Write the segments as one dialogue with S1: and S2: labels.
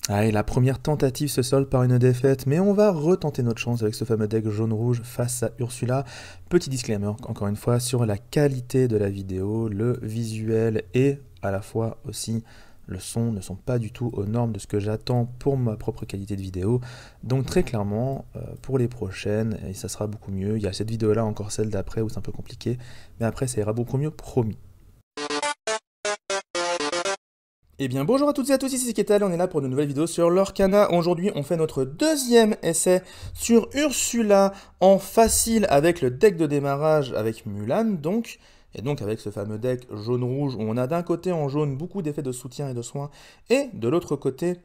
S1: Allez, la première tentative se solde par une défaite, mais on va retenter notre chance avec ce fameux deck jaune-rouge face à Ursula. Petit disclaimer, encore une fois, sur la qualité de la vidéo, le visuel et à la fois aussi le son ne sont pas du tout aux normes de ce que j'attends pour ma propre qualité de vidéo. Donc très clairement, pour les prochaines, et ça sera beaucoup mieux. Il y a cette vidéo-là, encore celle d'après où c'est un peu compliqué, mais après ça ira beaucoup mieux, promis. Eh bien bonjour à toutes et à tous, ici c'est Ketal, on est là pour une nouvelle vidéo sur l'Orcana. Aujourd'hui on fait notre deuxième essai sur Ursula en facile avec le deck de démarrage avec Mulan donc. Et donc avec ce fameux deck jaune-rouge où on a d'un côté en jaune beaucoup d'effets de soutien et de soin et de l'autre côté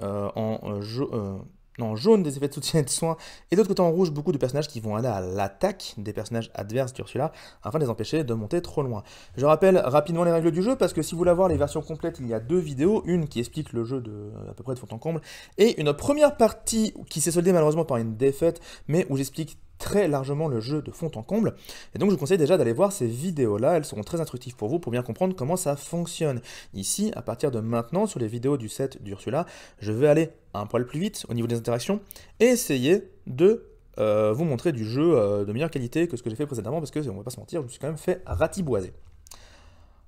S1: en jaune des effets de soutien et de soin, et de l'autre côté en rouge beaucoup de personnages qui vont aller à l'attaque des personnages adverses d'Ursula afin de les empêcher de monter trop loin. Je rappelle rapidement les règles du jeu parce que si vous voulez voir les versions complètes, il y a deux vidéos, une qui explique le jeu de à peu près de fond en comble et une première partie qui s'est soldée malheureusement par une défaite mais où j'explique très largement le jeu de fond en comble. Et donc je vous conseille déjà d'aller voir ces vidéos-là, elles seront très instructives pour vous pour bien comprendre comment ça fonctionne. Ici, à partir de maintenant, sur les vidéos du set d'Ursula, je vais aller un poil plus vite au niveau des interactions et essayer de vous montrer du jeu de meilleure qualité que ce que j'ai fait précédemment parce que, on va pas se mentir, je me suis quand même fait ratiboiser.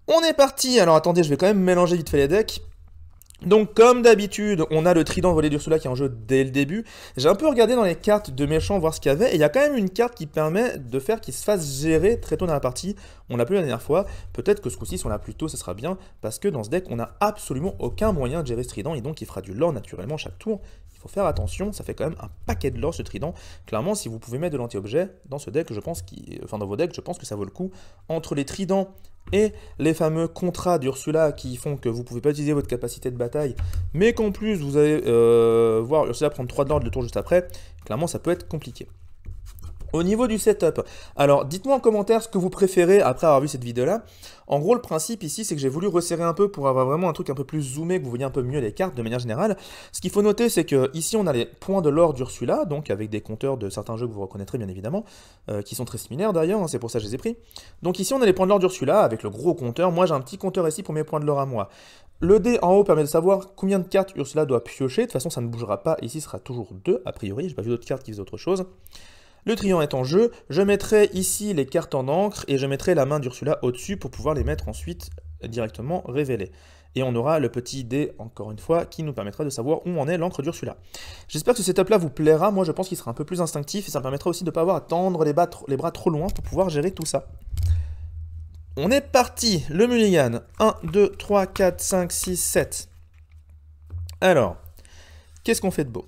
S1: On est parti. Alors attendez, je vais quand même mélanger vite fait les decks. Donc comme d'habitude, on a le trident volé d'Ursula qui est en jeu dès le début. J'ai un peu regardé dans les cartes de méchants voir ce qu'il y avait, et il y a quand même une carte qui permet de faire qu'il se fasse gérer très tôt dans la partie. On l'a plus la dernière fois, peut-être que ce coup-ci, si on l'a plus tôt, ça sera bien, parce que dans ce deck, on n'a absolument aucun moyen de gérer ce trident, et donc il fera du lore naturellement chaque tour. Il faut faire attention, ça fait quand même un paquet de lore ce trident. Clairement, si vous pouvez mettre de l'anti-objet dans ce deck, je pense dans vos decks, je pense que ça vaut le coup. Entre les tridents et les fameux contrats d'Ursula qui font que vous ne pouvez pas utiliser votre capacité de bataille, mais qu'en plus vous allez voir Ursula prendre 3 de l'ordre le tour juste après, clairement ça peut être compliqué. Au niveau du setup, alors dites-moi en commentaire ce que vous préférez après avoir vu cette vidéo-là. En gros, le principe ici, c'est que j'ai voulu resserrer un peu pour avoir vraiment un truc un peu plus zoomé, que vous voyez un peu mieux les cartes de manière générale. Ce qu'il faut noter, c'est que ici on a les points de l'or d'Ursula, donc avec des compteurs de certains jeux que vous reconnaîtrez bien évidemment, qui sont très similaires d'ailleurs, hein, c'est pour ça que je les ai pris. Donc ici on a les points de l'or d'Ursula avec le gros compteur. Moi j'ai un petit compteur ici pour mes points de l'or à moi. Le dé en haut permet de savoir combien de cartes Ursula doit piocher. De toute façon, ça ne bougera pas. Ici, ce sera toujours 2, a priori. J'ai pas vu d'autres cartes qui faisaient autre chose. Le triangle est en jeu, je mettrai ici les cartes en encre et je mettrai la main d'Ursula au-dessus pour pouvoir les mettre ensuite directement révélées. Et on aura le petit dé, encore une fois, qui nous permettra de savoir où en est l'encre d'Ursula. J'espère que ce setup-là vous plaira, moi je pense qu'il sera un peu plus instinctif et ça me permettra aussi de ne pas avoir à tendre les bras trop loin pour pouvoir gérer tout ça. On est parti, le mulligan, 1, 2, 3, 4, 5, 6, 7. Alors, qu'est-ce qu'on fait de beau ?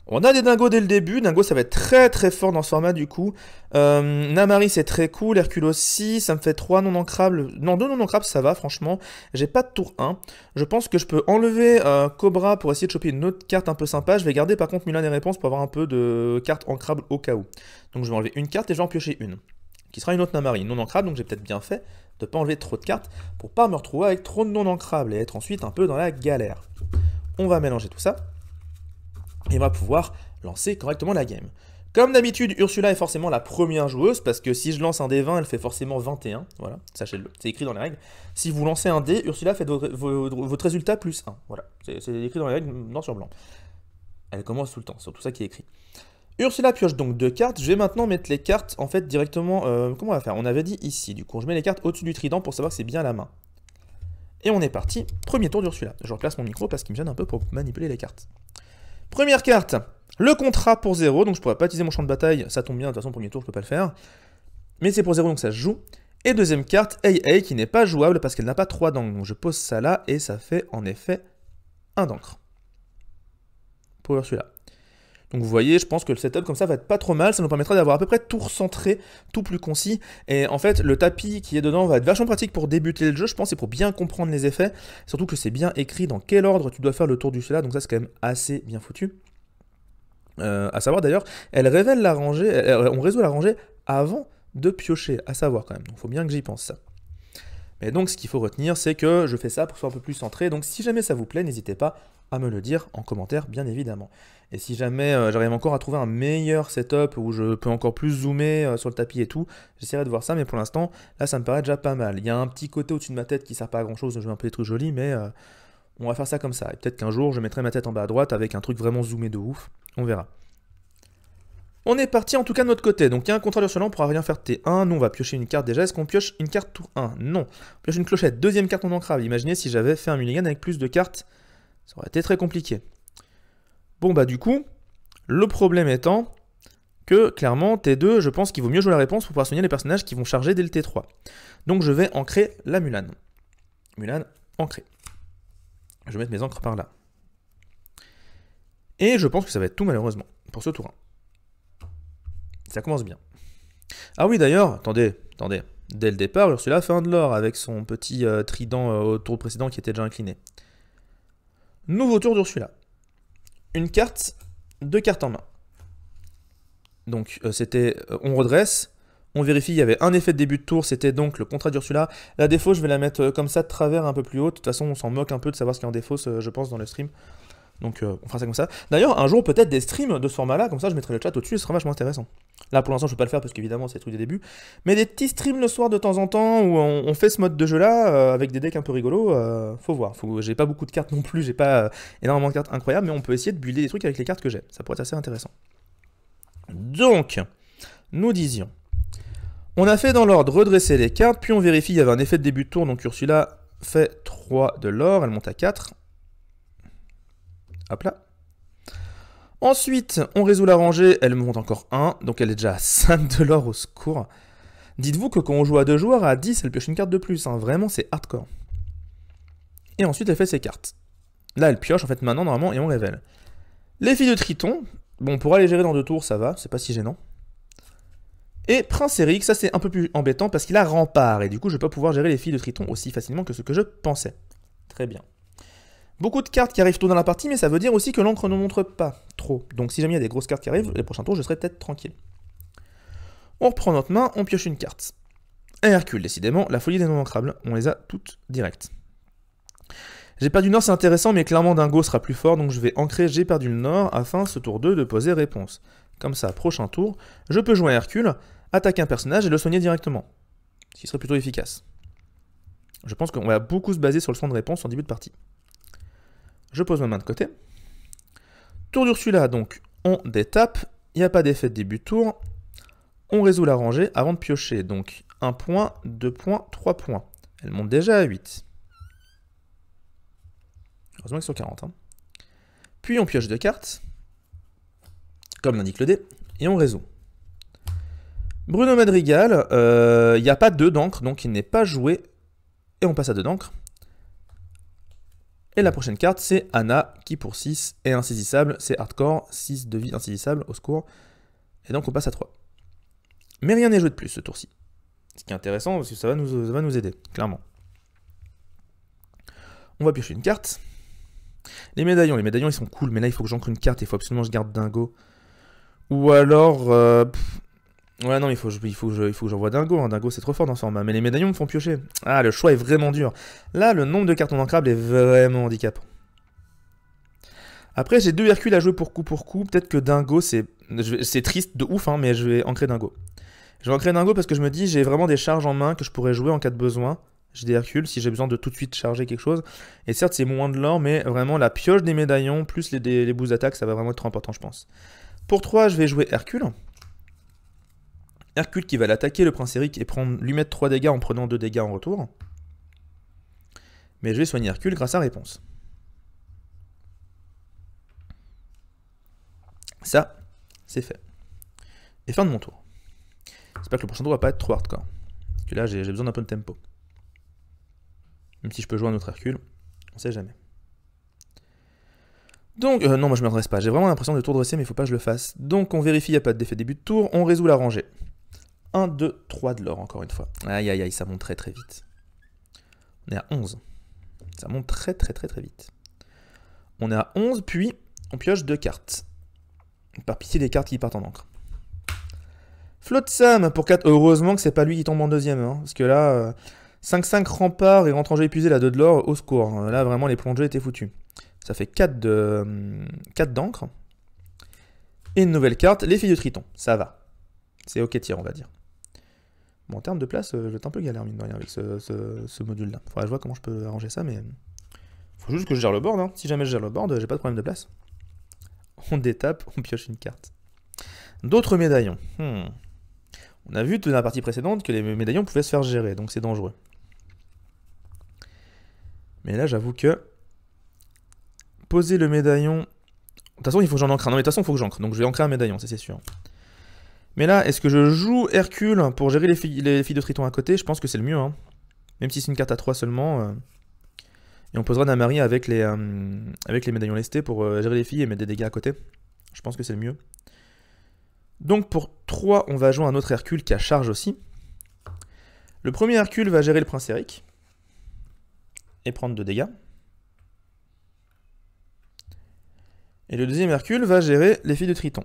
S1: On a des dingos dès le début, dingo ça va être très très fort dans ce format du coup. Namari c'est très cool, Hercule aussi, ça me fait 3 non ancrables. Non, 2 non ancrables ça va franchement. J'ai pas de tour 1. Je pense que je peux enlever Cobra pour essayer de choper une autre carte un peu sympa. Je vais garder par contre Mulan et Réponse pour avoir un peu de cartes ancrables au cas où. Donc je vais enlever une carte et je vais en piocher une. Qui sera une autre Namari, non ancrable, donc j'ai peut-être bien fait de pas enlever trop de cartes pour pas me retrouver avec trop de non ancrables et être ensuite un peu dans la galère. On va mélanger tout ça. Et on va pouvoir lancer correctement la game. Comme d'habitude, Ursula est forcément la première joueuse, parce que si je lance un dé 20, elle fait forcément 21. Voilà, sachez-le, c'est écrit dans les règles. Si vous lancez un dé, Ursula fait votre résultat plus 1. Voilà, c'est écrit dans les règles, noir sur blanc. Elle commence tout le temps, c'est tout ça qui est écrit. Ursula pioche donc 2 cartes. Je vais maintenant mettre les cartes, en fait, directement... comment on va faire? On avait dit ici, du coup. Je mets les cartes au-dessus du trident pour savoir que c'est bien la main. Et on est parti. Premier tour d'Ursula. Je replace mon micro parce qu'il me gêne un peu pour manipuler les cartes. Première carte, le contrat pour 0, donc je pourrais pas utiliser mon champ de bataille, ça tombe bien, de toute façon, premier tour, je peux pas le faire. Mais c'est pour 0, donc ça se joue. Et deuxième carte, AA, qui n'est pas jouable parce qu'elle n'a pas 3 d'encre. Donc je pose ça là, et ça fait en effet 1 d'encre. Pour Ursula. Donc vous voyez, je pense que le setup comme ça va être pas trop mal, ça nous permettra d'avoir à peu près tout recentré, tout plus concis. Et en fait, le tapis qui est dedans va être vachement pratique pour débuter le jeu, je pense, et pour bien comprendre les effets. Surtout que c'est bien écrit dans quel ordre tu dois faire le tour du Ursula, donc ça c'est quand même assez bien foutu. À savoir d'ailleurs, elle révèle la rangée, on résout la rangée avant de piocher, à savoir quand même. Donc il faut bien que j'y pense ça. Mais donc ce qu'il faut retenir, c'est que je fais ça pour que ce soit un peu plus centré. Donc si jamais ça vous plaît, n'hésitez pas à me le dire en commentaire, bien évidemment. Et si jamais j'arrive encore à trouver un meilleur setup où je peux encore plus zoomer sur le tapis et tout, j'essaierai de voir ça, mais pour l'instant, là ça me paraît déjà pas mal. Il y a un petit côté au-dessus de ma tête qui sert pas à grand chose, je veux un peu des trucs jolis, mais On va faire ça comme ça. Et peut-être qu'un jour, je mettrai ma tête en bas à droite avec un truc vraiment zoomé de ouf. On verra. On est parti en tout cas de notre côté. Donc il y a un contrat d'Ursula, on ne pourra rien faire T1. Nous, on va piocher une carte déjà. Est-ce qu'on pioche une carte tour 1? Non. On pioche une clochette. Deuxième carte non ancrable. Imaginez si j'avais fait un mulligan avec plus de cartes. Ça aurait été très compliqué. Bon, bah du coup, le problème étant que clairement, T2, je pense qu'il vaut mieux jouer la réponse pour pouvoir soigner les personnages qui vont charger dès le T3. Donc je vais ancrer la Mulan. Mulan, ancrée. Je vais mettre mes encres par là. Et je pense que ça va être tout malheureusement pour ce tour 1. Ça commence bien. Ah oui d'ailleurs, attendez. Dès le départ, Ursula fait un de l'or avec son petit trident au tour précédent qui était déjà incliné. Nouveau tour d'Ursula. Une carte, 2 cartes en main. Donc c'était, on redresse, on vérifie, il y avait un effet de début de tour, c'était donc le contrat d'Ursula. La défausse, je vais la mettre comme ça de travers un peu plus haut. De toute façon, on s'en moque un peu de savoir ce qu'il y a en défausse, je pense, dans le stream. Donc on fera ça comme ça. D'ailleurs, un jour, peut-être des streams de ce format-là, comme ça, je mettrai le chat au-dessus, ce sera vachement intéressant. Là, pour l'instant, je ne peux pas le faire parce qu'évidemment, c'est le truc des débuts. Mais des petits streams le soir de temps en temps où on fait ce mode de jeu-là, avec des decks un peu rigolos, faut voir. J'ai pas beaucoup de cartes non plus, j'ai pas énormément de cartes incroyables, mais on peut essayer de builder des trucs avec les cartes que j'ai. Ça pourrait être assez intéressant. Donc, nous disions, on a fait dans l'ordre redresser les cartes, puis on vérifie, il y avait un effet de début de tour, donc Ursula fait 3 de l'or, elle monte à 4. Hop là. Ensuite, on résout la rangée, elle monte encore 1, donc elle est déjà à 5 de l'or au secours. Dites-vous que quand on joue à 2 joueurs, à 10, elle pioche une carte de plus, hein. Vraiment c'est hardcore. Et ensuite, elle fait ses cartes. Là, elle pioche, en fait, maintenant, normalement, et on révèle. Les filles de Triton, bon, on pourra les gérer dans 2 tours, ça va, c'est pas si gênant. Et Prince Eric, ça c'est un peu plus embêtant parce qu'il a rempart, et du coup, je vais pas pouvoir gérer les filles de Triton aussi facilement que ce que je pensais. Très bien. Beaucoup de cartes qui arrivent tôt dans la partie, mais ça veut dire aussi que l'encre ne montre pas trop. Donc si jamais il y a des grosses cartes qui arrivent, les prochains tours, je serai peut-être tranquille. On reprend notre main, on pioche une carte. Un Hercule, décidément, la folie des non-ancrables. On les a toutes directes. J'ai perdu le nord, c'est intéressant, mais clairement Dingo sera plus fort, donc je vais ancrer j'ai perdu le nord, afin, ce tour 2, de poser réponse. Comme ça, prochain tour, je peux jouer un Hercule, attaquer un personnage et le soigner directement. Ce qui serait plutôt efficace. Je pense qu'on va beaucoup se baser sur le soin de réponse en début de partie. Je pose ma main de côté. Tour d'Ursula, donc on détape. Il n'y a pas d'effet de début de tour. On résout la rangée avant de piocher. Donc 1 point, 2 points, 3 points. Elle monte déjà à 8. Heureusement qu'ils sont 40. Hein. Puis on pioche 2 cartes, comme l'indique le dé, et on résout. Bruno Madrigal, il n'y a pas 2 d'encre, donc il n'est pas joué. Et on passe à 2 d'encre. Et la prochaine carte, c'est Anna, qui pour 6 est insaisissable. C'est hardcore, 6 de vie insaisissable, au secours. Et donc on passe à 3. Mais rien n'est joué de plus ce tour-ci. Ce qui est intéressant, parce que ça va nous aider, clairement. On va piocher une carte. Les médaillons ils sont cool, mais là il faut que j'ancre une carte, il faut absolument que je garde Dingo. Ou alors... Ouais, non, il faut que j'envoie Dingo. Hein. Dingo, c'est trop fort dans ce format. Mais les médaillons me font piocher. Ah, le choix est vraiment dur. Là, le nombre de cartes non ancrables est vraiment handicapant. Après, j'ai 2 Hercules à jouer pour coup. Peut-être que Dingo, c'est triste de ouf, hein, mais je vais ancrer Dingo. Je vais ancrer Dingo parce que je me dis, j'ai vraiment des charges en main que je pourrais jouer en cas de besoin. J'ai des Hercules si j'ai besoin de tout de suite charger quelque chose. Et certes, c'est moins de l'or, mais vraiment, la pioche des médaillons, plus les boosts d'attaque, ça va vraiment être trop important, je pense. Pour 3, je vais jouer Hercule. Hercule qui va l'attaquer, le prince Eric, et lui mettre 3 dégâts en prenant 2 dégâts en retour. Mais je vais soigner Hercule grâce à réponse. Ça, c'est fait. Et fin de mon tour. J'espère que le prochain tour va pas être trop hardcore. Parce que là, j'ai besoin d'un peu de tempo. Même si je peux jouer un autre Hercule, on sait jamais. Donc, non, moi je ne m'adresse pas. J'ai vraiment l'impression de tour dresser, mais il ne faut pas que je le fasse. Donc, on vérifie, il n'y a pas d'effet début de tour. On résout la rangée. 1, 2, 3 de l'or, encore une fois. Aïe, aïe, aïe, ça monte très très vite. On est à 11. Ça monte très très très très vite. On est à 11, puis on pioche 2 cartes. Par pitié, des cartes qui partent en encre. Flotsam pour 4. Heureusement que c'est pas lui qui tombe en deuxième. Hein, parce que là, 5-5 rempart et rentre en jeu épuisé, la 2 de l'or, au secours. Là, vraiment, les plongées étaient foutues. Ça fait 4 d'encre. Et une nouvelle carte, les filles de Triton. Ça va. C'est ok tir, on va dire. Bon, en termes de place, je vais être un peu galère, mine de rien, avec ce module-là. Faudrait que je vois comment je peux arranger ça, mais Faut juste que je gère le board, hein. Si jamais je gère le board, j'ai pas de problème de place. On détape, on pioche une carte. D'autres médaillons. On a vu dans la partie précédente que les médaillons pouvaient se faire gérer, donc c'est dangereux. Mais là, j'avoue que... Poser le médaillon... De toute façon, il faut que j'en ancre un. Non, mais de toute façon, il faut que j'ancre. Donc je vais ancrer un médaillon, c'est sûr. Mais là, est-ce que je joue Hercule pour gérer les filles de Triton à côté? Je pense que c'est le mieux, hein. Même si c'est une carte à 3 seulement. Et on posera Namari avec les médaillons lestés pour gérer les filles et mettre des dégâts à côté. Je pense que c'est le mieux. Donc pour 3, on va jouer un autre Hercule qui a charge aussi. Le premier Hercule va gérer le prince Eric. Et prendre 2 dégâts. Et le deuxième Hercule va gérer les filles de Triton.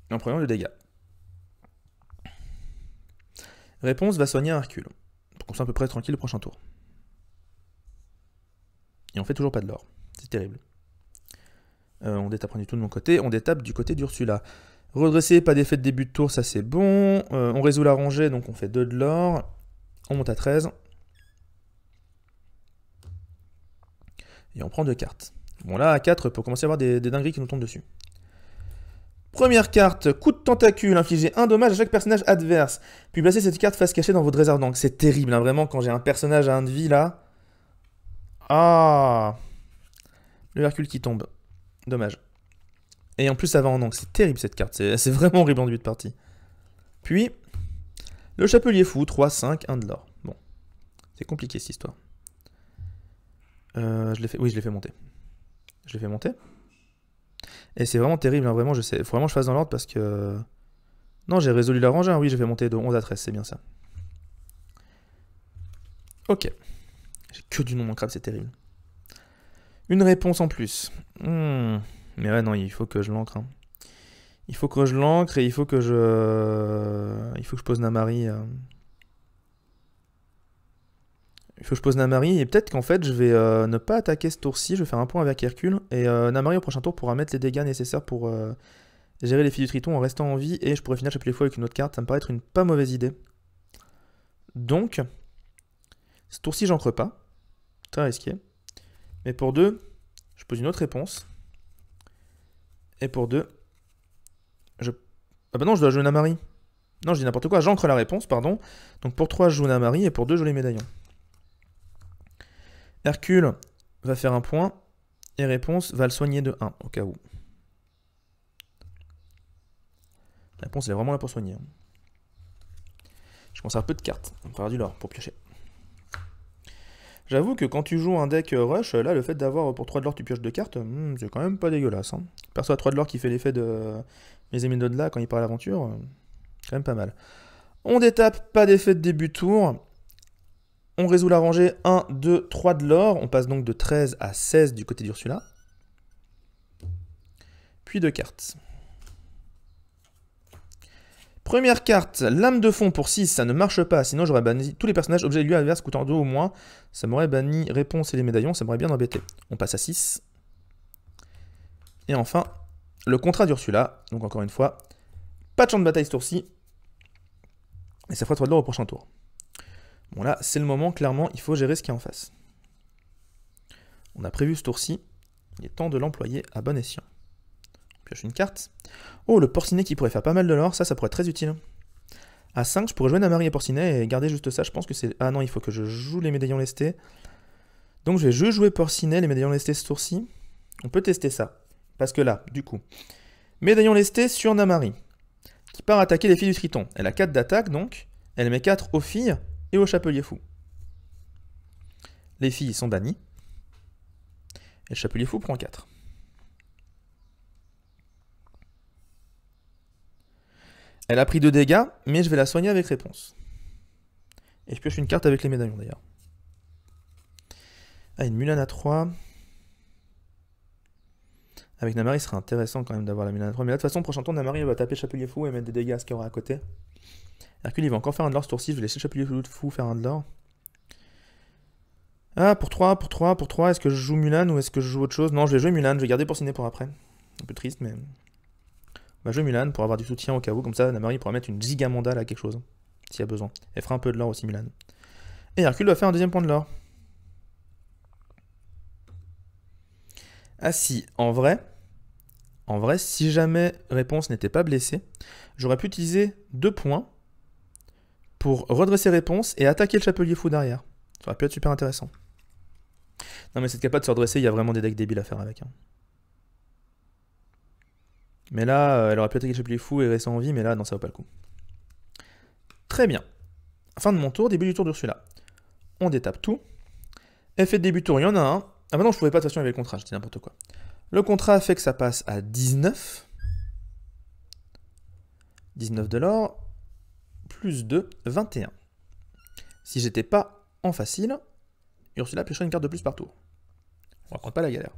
S1: En prenant 2 dégâts. Réponse va soigner un Hercule. Pour qu'on soit à peu près tranquille le prochain tour. Et on fait toujours pas de l'or. C'est terrible. On détape du tout de mon côté. On détape du côté d'Ursula. Redresser, pas d'effet de début de tour, ça c'est bon. On résout la rangée, donc on fait 2 de l'or. On monte à 13. Et on prend 2 cartes. Bon là, à 4, pour commencer à avoir des dingueries qui nous tombent dessus. Première carte, coup de tentacule, infliger 1 dommage à chaque personnage adverse. Puis placer cette carte face cachée dans votre réserve d'encre. C'est terrible, hein, vraiment, quand j'ai un personnage à 1 de vie, là. Ah, le Hercule qui tombe. Dommage. Et en plus, ça va en encre. C'est terrible, cette carte. C'est vraiment horrible en début de partie. Puis, le Chapelier Fou, 3, 5, 1 de l'or. Bon, c'est compliqué, cette histoire. Je l'ai fait... Oui, je l'ai fait monter. Je l'ai fait monter. Et c'est vraiment terrible, hein, vraiment, je sais. Faut vraiment que je fasse dans l'ordre parce que... Non, j'ai résolu la rangée, hein. Oui, j'ai fait monter de 11 à 13, c'est bien ça. Ok. J'ai que du non manquable, c'est terrible. Une réponse en plus. Mais ouais, non, il faut que je l'ancre. Hein. Il faut que je l'ancre et il faut que je... Il faut que je pose Namari. Il faut que je pose Namari et peut-être qu'en fait je vais ne pas attaquer ce tour-ci, je vais faire un point avec Hercule et Namari au prochain tour pourra mettre les dégâts nécessaires pour gérer les filles du Triton en restant en vie et je pourrais finir Chapelier Fou avec une autre carte, ça me paraît être une pas mauvaise idée. Donc, ce tour-ci j'ancre pas, très risqué, mais pour 2, je pose une autre réponse et pour 2, je... Ah bah non, je dois jouer Namari. Non, je dis n'importe quoi, j'ancre la réponse, pardon. Donc pour 3, je joue Namari et pour 2, je joue les médaillons. Hercule va faire un point, et réponse va le soigner de 1, au cas où. La réponse, elle est vraiment là pour soigner. Je conserve peu de cartes, on va faire du lore pour piocher. J'avoue que quand tu joues un deck rush, là, le fait d'avoir pour 3 de l'or, tu pioches 2 cartes, c'est quand même pas dégueulasse. Hein. Perso à 3 de l'or qui fait l'effet de mes amis d'au-delà quand il part à l'aventure, quand même pas mal. On détape, pas d'effet de début de tour. On résout la rangée 1, 2, 3 de l'or. On passe donc de 13 à 16 du côté d'Ursula. Puis 2 cartes. Première carte, lame de fond pour 6, ça ne marche pas. Sinon j'aurais banni tous les personnages objets de lieu adverse coûtant 2 ou moins. Ça m'aurait banni réponse et les médaillons, ça m'aurait bien embêté. On passe à 6. Et enfin, le contrat d'Ursula. Donc encore une fois, pas de champ de bataille ce tour-ci. Et ça fera 3 de l'or au prochain tour. Bon là, c'est le moment, clairement, il faut gérer ce qu'il y a en face. On a prévu ce tour-ci. Il est temps de l'employer à bon escient. On pioche une carte. Oh, le Porcinet qui pourrait faire pas mal de l'or, ça pourrait être très utile. À 5, je pourrais jouer Namari et Porcinet et garder juste ça. Je pense que c'est... Ah non, il faut que je joue les médaillons lestés. Donc je vais juste jouer Porcinet, les médaillons lestés ce tour-ci. On peut tester ça. Parce que là, du coup, médaillon lesté sur Namari, qui part attaquer les filles du Triton. Elle a 4 d'attaque, donc. Elle met 4 aux filles et au Chapelier Fou. Les filles sont bannies. Et le Chapelier Fou prend 4. Elle a pris 2 dégâts, mais je vais la soigner avec réponse. Et je pioche une carte avec les médaillons d'ailleurs. Ah, une Mulan à 3. Avec Namari, ce serait intéressant quand même d'avoir la Mulan à 3. Mais là, de toute façon, prochain tour, Namari va taper Chapelier Fou et mettre des dégâts à ce qu'il y aura à côté. Hercule, il va encore faire un de l'or ce tour-ci. Je vais laisser le Chapelier Fou faire un de l'or. Ah, pour 3. Est-ce que je joue Mulan ou est-ce que je joue autre chose? Non, je vais jouer Mulan. Je vais garder Porcinet pour après. Un peu triste, mais... On va jouer Mulan pour avoir du soutien au cas où. Comme ça, Namari pourra mettre une giga mandale à quelque chose. S'il y a besoin. Elle fera un peu de l'or aussi, Mulan. Et Hercule va faire un deuxième point de l'or. Ah si, en vrai, si jamais réponse n'était pas blessée, j'aurais pu utiliser 2 points pour redresser réponse et attaquer le chapelier fou derrière. Ça aurait pu être super intéressant. Non mais c'est capable de se redresser, il y a vraiment des decks débiles à faire avec. Hein. Mais là, elle aurait pu attaquer le chapelier fou et rester en vie, mais là, non, ça vaut pas le coup. Très bien. Fin de mon tour, début du tour d'Ursula. On détape tout. Effet de début de tour, il y en a un. Ah bah non, je pouvais pas de toute façon avec le contrat, je dis n'importe quoi. Le contrat fait que ça passe à 19. 19 de l'or. Plus 2, 21. Si j'étais pas en facile, Ursula piocherait une carte de plus par tour. On raconte pas la galère.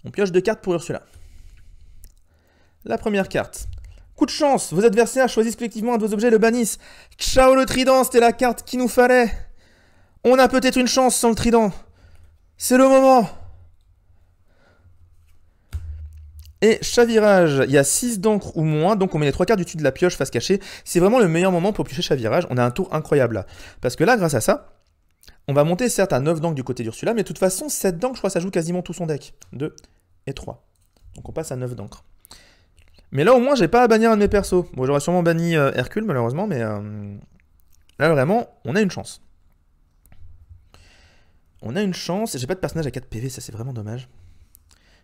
S1: On pioche 2 cartes pour Ursula. La première carte. Coup de chance, vos adversaires choisissent collectivement un de vos objets et le bannissent. Ciao le trident, c'était la carte qu'il nous fallait. On a peut-être une chance sans le trident. C'est le moment. Et chavirage, il y a 6 d'encre ou moins, donc on met les 3 cartes du dessus de la pioche face cachée. C'est vraiment le meilleur moment pour piocher chavirage. On a un tour incroyable là. Parce que là, grâce à ça, on va monter certes à 9 d'encre du côté d'Ursula, mais de toute façon, 7 d'encre, je crois, ça joue quasiment tout son deck. 2 et 3. Donc on passe à 9 d'encre. Mais là, au moins, j'ai pas à bannir un de mes persos. Bon, j'aurais sûrement banni Hercule, malheureusement, mais là, vraiment, on a une chance. On a une chance. J'ai pas de personnage à 4 PV, ça c'est vraiment dommage.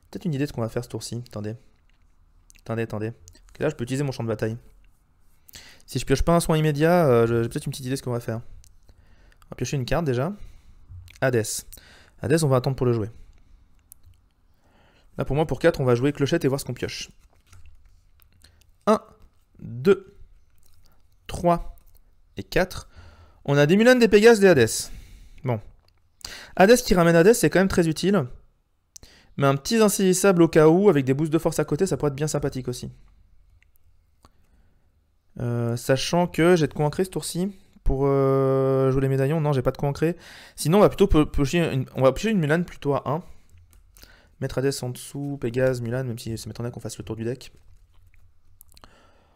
S1: Peut-être une idée de ce qu'on va faire ce tour-ci. Attendez. Attendez. Là, je peux utiliser mon champ de bataille. Si je pioche pas un soin immédiat, j'ai peut-être une petite idée de ce qu'on va faire. On va piocher une carte déjà. Hadès. Hadès, on va attendre pour le jouer. Là, pour moi, pour 4, on va jouer clochette et voir ce qu'on pioche. 1, 2, 3 et 4. On a des Mulan, des Pégases, des Hadès. Bon. Hadès qui ramène Hadès, c'est quand même très utile. Mais un petit insaisissable au cas où, avec des boosts de force à côté, ça pourrait être bien sympathique aussi. Sachant que j'ai de quoi ancrer ce tour-ci pour jouer les médaillons. Non, j'ai pas de quoi ancrer. Sinon, on va plutôt piocher une Mulan plutôt à 1. Mettre Hadès en dessous, Pégase, Mulan, même si ça m'étonnerait qu'on fasse le tour du deck.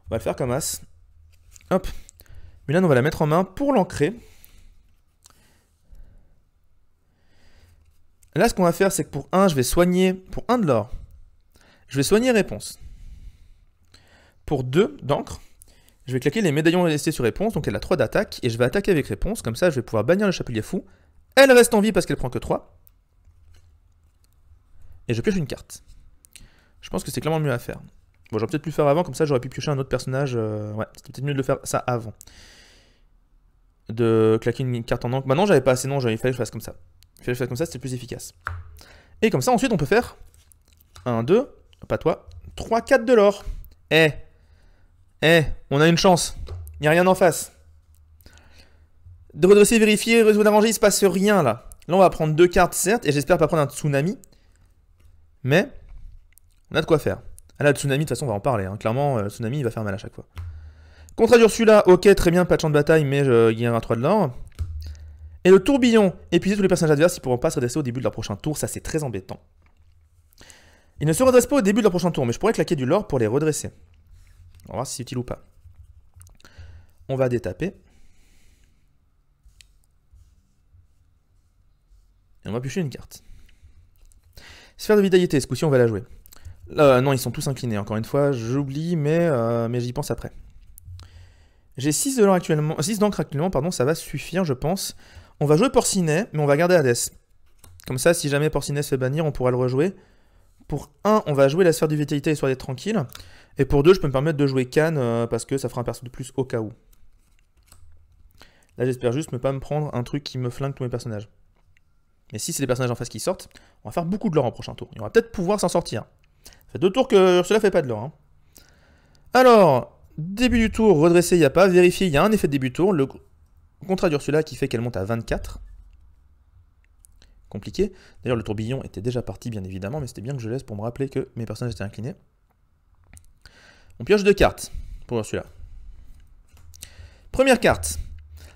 S1: On va le faire comme As. Hop. Mulan, on va la mettre en main pour l'ancrer. Là, ce qu'on va faire, c'est que pour 1, je vais soigner... Pour 1 de l'or, je vais soigner réponse. Pour 2 d'encre, je vais claquer les médaillons restés sur réponse, donc elle a 3 d'attaque, et je vais attaquer avec réponse, comme ça je vais pouvoir bannir le chapelier fou. Elle reste en vie parce qu'elle prend que 3. Et je pioche une carte. Je pense que c'est clairement le mieux à faire. Bon, j'aurais peut-être pu le faire avant, comme ça j'aurais pu piocher un autre personnage. Ouais, c'était peut-être mieux de le faire ça avant. De claquer une carte en encre. Bah non, j'avais pas assez, non, il fallait que je fasse comme ça. Il fallait que je fasse comme ça, c'était plus efficace. Et comme ça, ensuite, on peut faire 1, 2, pas toi, 3, 4 de l'or. On a une chance. Il n'y a rien en face. De redresser, vérifier, résoudre, arranger, il se passe rien là. Là, on va prendre 2 cartes, certes, et j'espère pas prendre un tsunami. Mais, on a de quoi faire. Ah là, le tsunami, de toute façon, on va en parler. Hein. Clairement, le tsunami, il va faire mal à chaque fois. Contrat d'Ursula, ok, très bien, pas de champ de bataille, mais je gagne un 3 de l'or. Et le tourbillon, épuiser tous les personnages adverses, ils pourront pas se redresser au début de leur prochain tour, ça c'est très embêtant. Ils ne se redressent pas au début de leur prochain tour, mais je pourrais claquer du lore pour les redresser. On va voir si c'est utile ou pas. On va détaper. Et on va piocher une carte. Sphère de vitalité, ce coup-ci on va la jouer. Non, ils sont tous inclinés, encore une fois, j'oublie, mais j'y pense après. J'ai 6 d'encre actuellement, pardon, ça va suffire, je pense. On va jouer Porcinet, mais on va garder Hadès. Comme ça, si jamais Porcinet se fait bannir, on pourra le rejouer. Pour 1, on va jouer la sphère de vitalité histoire d'être tranquille. Et pour 2, je peux me permettre de jouer Cannes parce que ça fera un perso de plus au cas où. Là, j'espère juste ne pas me prendre un truc qui me flingue tous mes personnages. Mais si c'est des personnages en face qui sortent, on va faire beaucoup de lore en prochain tour. Et on va peut-être pouvoir s'en sortir. Ça fait 2 tours que Ursula fait pas de lore. Hein. Alors, début du tour, redresser, il n'y a pas. Vérifier, il y a un effet de début de tour. Le contrat d'Ursula qui fait qu'elle monte à 24. Compliqué. D'ailleurs, le tourbillon était déjà parti, bien évidemment, mais c'était bien que je laisse pour me rappeler que mes personnages étaient inclinés. On pioche 2 cartes pour Ursula. Première carte.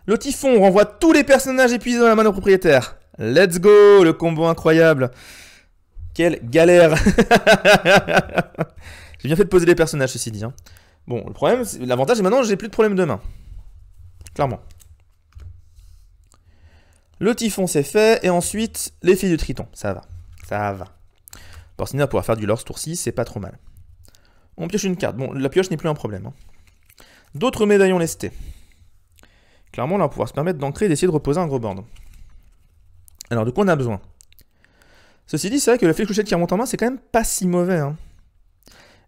S1: Le typhon renvoie tous les personnages épuisés dans la main de propriétaire. Let's go, le combo incroyable. Quelle galère. J'ai bien fait de poser les personnages, ceci dit. Hein. Bon, le problème, l'avantage, c'est maintenant, j'ai plus de problème de main. Clairement. Le typhon, c'est fait. Et ensuite, les filles du triton. Ça va. Ça va. Porcinet va pouvoir faire du lore ce tour-ci, c'est pas trop mal. On pioche une carte. Bon, la pioche n'est plus un problème. Hein. D'autres médaillons lestés. Clairement, là, on va pouvoir se permettre d'ancrer et d'essayer de reposer un gros board. Alors, de quoi on a besoin? Ceci dit, c'est vrai que le fléchette qui remonte en main, c'est quand même pas si mauvais. Hein.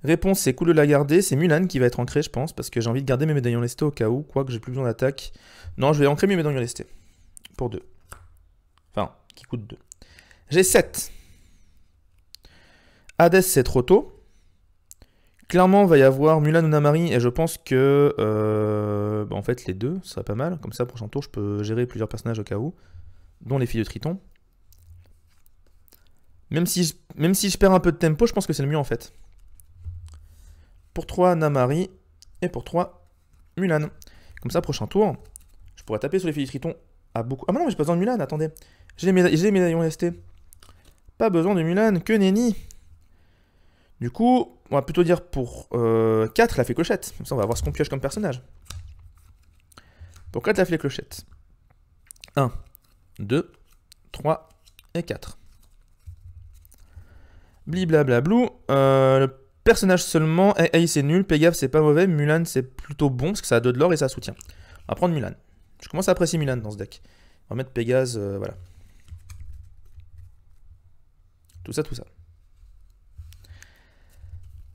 S1: Réponse, c'est cool de la garder. C'est Mulan qui va être ancré, je pense, parce que j'ai envie de garder mes médaillons lestés au cas où, quoique j'ai plus besoin d'attaque. Non, je vais ancrer mes médaillons lestés. Pour 2. Enfin, qui coûte 2. J'ai 7. Hadès, c'est trop tôt. Clairement, il va y avoir Mulan ou Namari, et je pense que... en fait, les deux, ça serait pas mal. Comme ça, prochain tour, je peux gérer plusieurs personnages au cas où, dont les filles de Triton. Même si je perds un peu de tempo, je pense que c'est le mieux, en fait. Pour 3, Namari, et pour 3, Mulan. Comme ça, prochain tour, je pourrais taper sur les filles de Triton à beaucoup... Ah mais non, mais j'ai pas besoin de Mulan, attendez. J'ai les médaillons ST. Pas besoin de Mulan, que nenni. Du coup, on va plutôt dire pour 4 la fée clochette. Comme ça, on va voir ce qu'on pioche comme personnage. Pour 4 la fée clochette. 1, 2, 3 et 4. Bliblablablu. Le personnage seulement. Hey, c'est nul. Pégave, c'est pas mauvais. Mulan, c'est plutôt bon parce que ça a 2 de l'or et ça soutient. On va prendre Mulan. Je commence à apprécier Mulan dans ce deck. On va mettre Pégase, voilà. Tout ça, tout ça.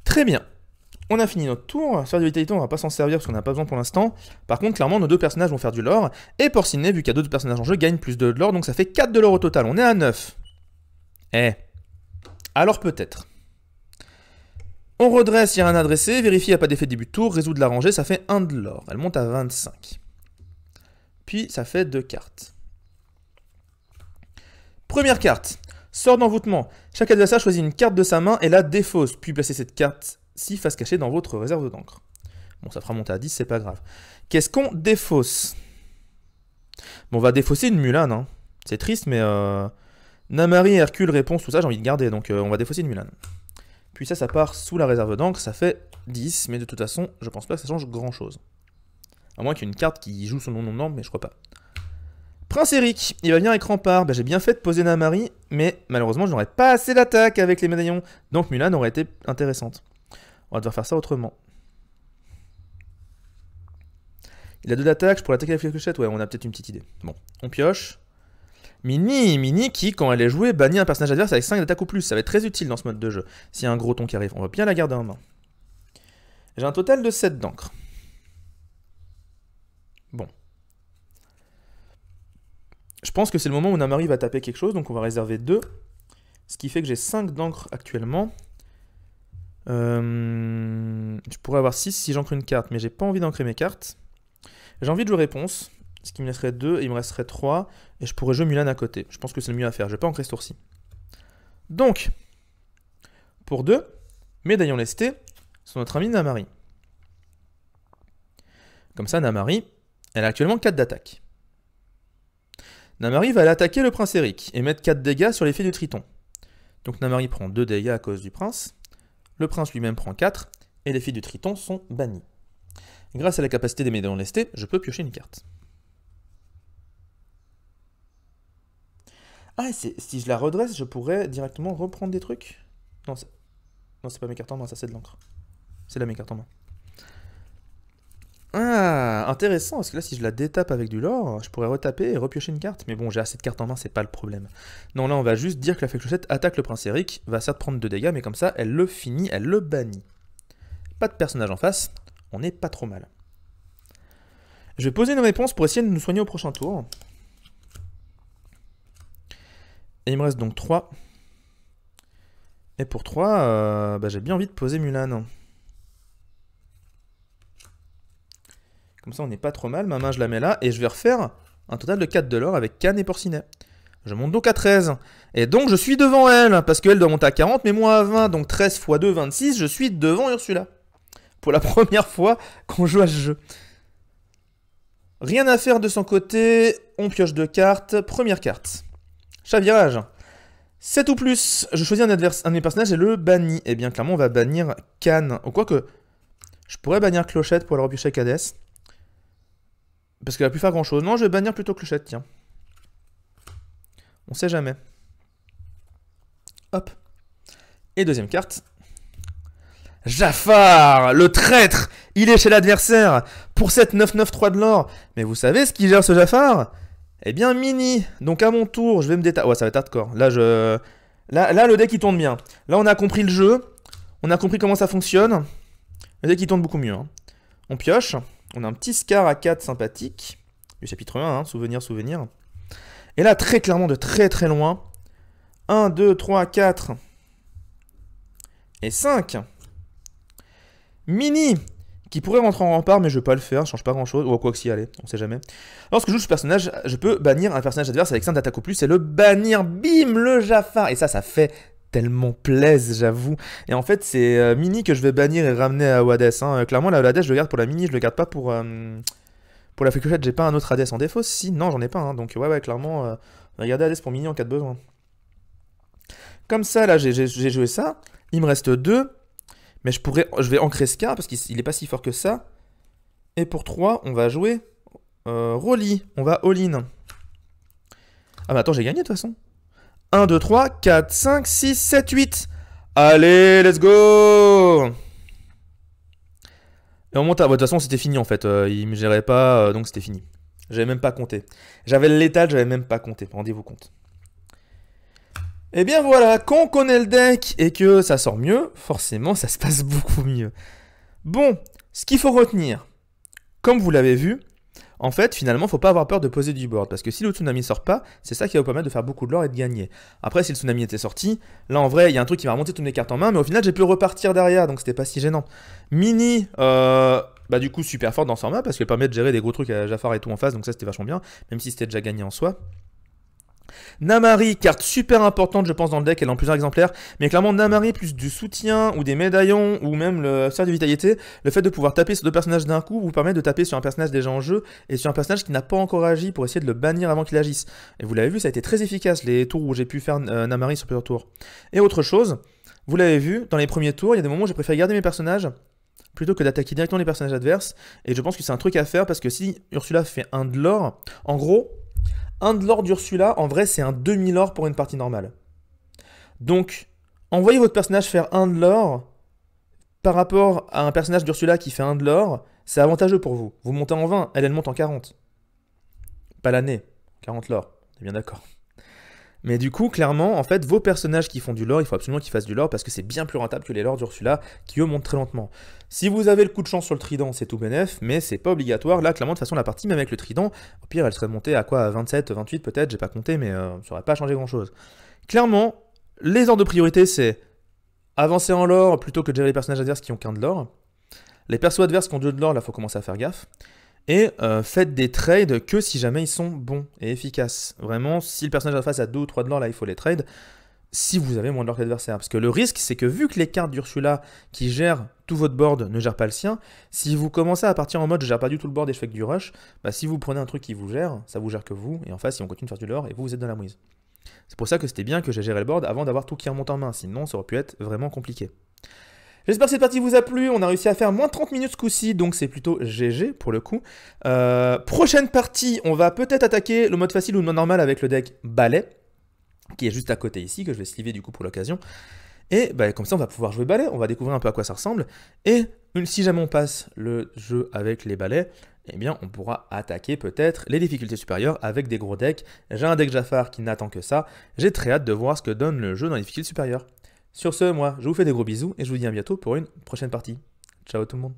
S1: Très bien. On a fini notre tour. Sphère de vitalité, on va pas s'en servir parce qu'on n'a pas besoin pour l'instant. Par contre, clairement, nos deux personnages vont faire du lore. Et Porcinet, vu qu'il y a 2 personnages en jeu, gagne plus de lore. Donc ça fait 4 de lore au total. On est à 9. Eh. Alors peut-être. On redresse, il y a un adressé. Vérifie, il n'y a pas d'effet de début de tour. Résout de la rangée, ça fait 1 de lore. Elle monte à 25. Puis ça fait 2 cartes. Première carte. Sort d'envoûtement. Chaque adversaire choisit une carte de sa main et la défausse. Puis placez cette carte-ci face cachée dans votre réserve d'encre. Bon, ça fera monter à 10, c'est pas grave. Qu'est-ce qu'on défausse? Bon, on va défausser une Mulan. Hein. C'est triste, mais... Namari, Hercule, réponse, tout ça, j'ai envie de garder. Donc on va défausser une Mulan. Puis ça part sous la réserve d'encre. Ça fait 10, mais de toute façon, je pense pas que ça change grand-chose. À moins qu'il y ait une carte qui joue son nom, mais je crois pas. Prince Eric, il va venir avec rempart. Bah, j'ai bien fait de poser Namari, mais malheureusement, je n'aurais pas assez d'attaque avec les médaillons. Donc Mulan aurait été intéressante. On va devoir faire ça autrement. Il a 2 d'attaque, je pourrais attaquer avec la fléchette. Ouais, on a peut-être une petite idée. Bon, on pioche. Mini qui, quand elle est jouée, bannit un personnage adverse avec 5 d'attaque ou plus. Ça va être très utile dans ce mode de jeu. S'il y a un gros ton qui arrive, on va bien la garder en main. J'ai un total de 7 d'encre. Bon. Je pense que c'est le moment où Namari va taper quelque chose, donc on va réserver 2. Ce qui fait que j'ai 5 d'encre actuellement. Je pourrais avoir 6 si j'ancre une carte, mais j'ai pas envie d'ancrer mes cartes. J'ai envie de jouer réponse, ce qui me laisserait 2, et il me resterait 3, et je pourrais jouer Mulan à côté. Je pense que c'est le mieux à faire, je vais pas ancrer ce tour-ci. Donc, pour 2, médaillon lesté, sur notre ami Namari. Comme ça, Namari, elle a actuellement 4 d'attaque. Namari va aller attaquer le prince Eric et mettre 4 dégâts sur les filles du Triton. Donc Namari prend 2 dégâts à cause du prince. Le prince lui-même prend 4 et les filles du Triton sont bannies. Grâce à la capacité des médaillons lestés, je peux piocher une carte. Ah, si je la redresse, je pourrais directement reprendre des trucs. Non, c'est pas mes cartes en main, ça c'est de l'encre. C'est là mes cartes en main. Ah, intéressant, parce que là, si je la détape avec du lore, je pourrais retaper et repiocher une carte. Mais bon, j'ai assez de cartes en main, c'est pas le problème. Non, là, on va juste dire que la fée clochette attaque le prince Eric, va certes prendre 2 dégâts, mais comme ça, elle le finit, elle le bannit. Pas de personnage en face, on est pas trop mal. Je vais poser une réponse pour essayer de nous soigner au prochain tour. Et il me reste donc 3. Et pour 3, j'ai bien envie de poser Mulan. Comme ça, on n'est pas trop mal. Ma main, je la mets là. Et je vais refaire un total de 4 de l'or avec Cannes et Porcinet. Je monte donc à 13. Et donc, je suis devant elle. Parce qu'elle doit monter à 40, mais moi à 20. Donc 13 x 2, 26. Je suis devant Ursula. Pour la première fois qu'on joue à ce jeu. Rien à faire de son côté. On pioche 2 cartes. Première carte. Chavirage. 7 ou plus. Je choisis un de mes personnages et le bannis. Et bien, clairement, on va bannir Cannes. Ou quoi que... Je pourrais bannir Clochette pour la repiocher avec Hadès. Parce qu'elle a pu faire grand chose. Non, je vais bannir plutôt Clochette, tiens. On sait jamais. Hop. Et deuxième carte. Jafar, le traître, il est chez l'adversaire pour cette 9-9-3 de l'or. Mais vous savez ce qui gère ce Jafar? Eh bien, Mini. Donc à mon tour, je vais me détailler. Ouais, ça va être hardcore. Là, le deck, il tourne bien. Là, on a compris le jeu. On a compris comment ça fonctionne. Le deck, il tourne beaucoup mieux. Hein. On pioche. On a un petit Scar à 4 sympathique. Du chapitre 1, hein, souvenir. Et là, très clairement, de très très loin. 1, 2, 3, 4. Et 5. Mini, qui pourrait rentrer en rempart, mais je vais pas le faire, ça change pas grand chose, ou quoi que si, allez, on sait jamais. Lorsque je joue ce personnage, je peux bannir un personnage adverse avec 5 d'attaque au plus, et le bannir, bim, le Jafar. Et ça fait tellement plaisir, j'avoue. Et en fait, c'est Mini que je vais bannir et ramener à Hades. Hein. Clairement, la Hades, je le garde pour la Mini, je le garde pas pour la fléchette. J'ai pas un autre Hades en défaut, si, non, j'en ai pas, hein. Donc ouais, clairement, on va garder Hades pour Mini en cas de besoin. Comme ça, là, j'ai joué ça, il me reste 2. Mais je vais ancrer Scar parce qu'il n'est pas si fort que ça. Et pour 3, on va jouer Rolly. On va all-in. Ah mais attends, j'ai gagné de toute façon. 1, 2, 3, 4, 5, 6, 7, 8. Allez, let's go. Et on monte à... Bon, de toute façon, c'était fini en fait. Il me gérait pas, donc c'était fini. J'avais même pas compté. J'avais le létal, j'avais même pas compté. Rendez-vous compte. Et bien voilà, quand on connaît le deck et que ça sort mieux, forcément ça se passe beaucoup mieux. Bon, ce qu'il faut retenir, comme vous l'avez vu, en fait finalement faut pas avoir peur de poser du board, parce que si le tsunami sort pas, c'est ça qui va vous permettre de faire beaucoup de l'or et de gagner. Après si le tsunami était sorti, là en vrai il y a un truc qui va remonter toutes mes cartes en main, mais au final j'ai pu repartir derrière, donc c'était pas si gênant. Mini, du coup super forte dans ce format, parce qu'elle permet de gérer des gros trucs à Jafar et tout en face, donc ça c'était vachement bien, même si c'était déjà gagné en soi. Namari, carte super importante je pense dans le deck, elle est en plusieurs exemplaires, mais clairement Namari plus du soutien ou des médaillons ou même le cercle de vitalité, le fait de pouvoir taper sur 2 personnages d'un coup vous permet de taper sur un personnage déjà en jeu et sur un personnage qui n'a pas encore agi pour essayer de le bannir avant qu'il agisse. Et vous l'avez vu, ça a été très efficace les tours où j'ai pu faire Namari sur plusieurs tours. Et autre chose, vous l'avez vu, dans les premiers tours, il y a des moments où j'ai préféré garder mes personnages plutôt que d'attaquer directement les personnages adverses, et je pense que c'est un truc à faire parce que si Ursula fait un de l'or, en gros, un de l'or d'Ursula, en vrai, c'est un demi-l'or pour une partie normale. Donc, envoyez votre personnage faire un de l'or par rapport à un personnage d'Ursula qui fait un de l'or, c'est avantageux pour vous. Vous montez en 20, elle monte en 40. Pas l'année, 40 l'or, on est bien d'accord. Mais du coup, clairement, en fait, vos personnages qui font du lore, il faut absolument qu'ils fassent du lore parce que c'est bien plus rentable que les lores d'Ursula qui eux montent très lentement. Si vous avez le coup de chance sur le trident, c'est tout bénef, mais c'est pas obligatoire. Là, clairement, de toute façon, la partie, même avec le trident, au pire, elle serait montée à quoi? À 27, 28 peut-être, j'ai pas compté, mais ça aurait pas changé grand-chose. Clairement, les ordres de priorité, c'est avancer en lore plutôt que de gérer les personnages adverses qui ont qu'un de lore. Les persos adverses qui ont 2 de lore, là, faut commencer à faire gaffe. Et faites des trades que si jamais ils sont bons et efficaces. Vraiment, si le personnage en face a 2 ou 3 de l'or, là, il faut les trade. Si vous avez moins de l'or que l'adversaire. Parce que le risque, c'est que vu que les cartes d'Ursula qui gèrent tout votre board ne gèrent pas le sien, si vous commencez à partir en mode je gère pas du tout le board et je fais que du rush, bah si vous prenez un truc qui vous gère, ça vous gère que vous, et en face, si on continue de faire du lore, et vous êtes dans la mouise. C'est pour ça que c'était bien que j'ai géré le board avant d'avoir tout qui remonte en main, sinon ça aurait pu être vraiment compliqué. J'espère que cette partie vous a plu, on a réussi à faire moins de 30 minutes ce coup-ci, donc c'est plutôt GG pour le coup. Prochaine partie, on va peut-être attaquer le mode facile ou le mode normal avec le deck balai, qui est juste à côté ici, que je vais sliver du coup pour l'occasion. Et comme ça on va pouvoir jouer balai, on va découvrir un peu à quoi ça ressemble. Et si jamais on passe le jeu avec les balais, eh bien on pourra attaquer peut-être les difficultés supérieures avec des gros decks. J'ai un deck Jafar qui n'attend que ça, j'ai très hâte de voir ce que donne le jeu dans les difficultés supérieures. Sur ce, moi, je vous fais des gros bisous et je vous dis à bientôt pour une prochaine partie. Ciao tout le monde.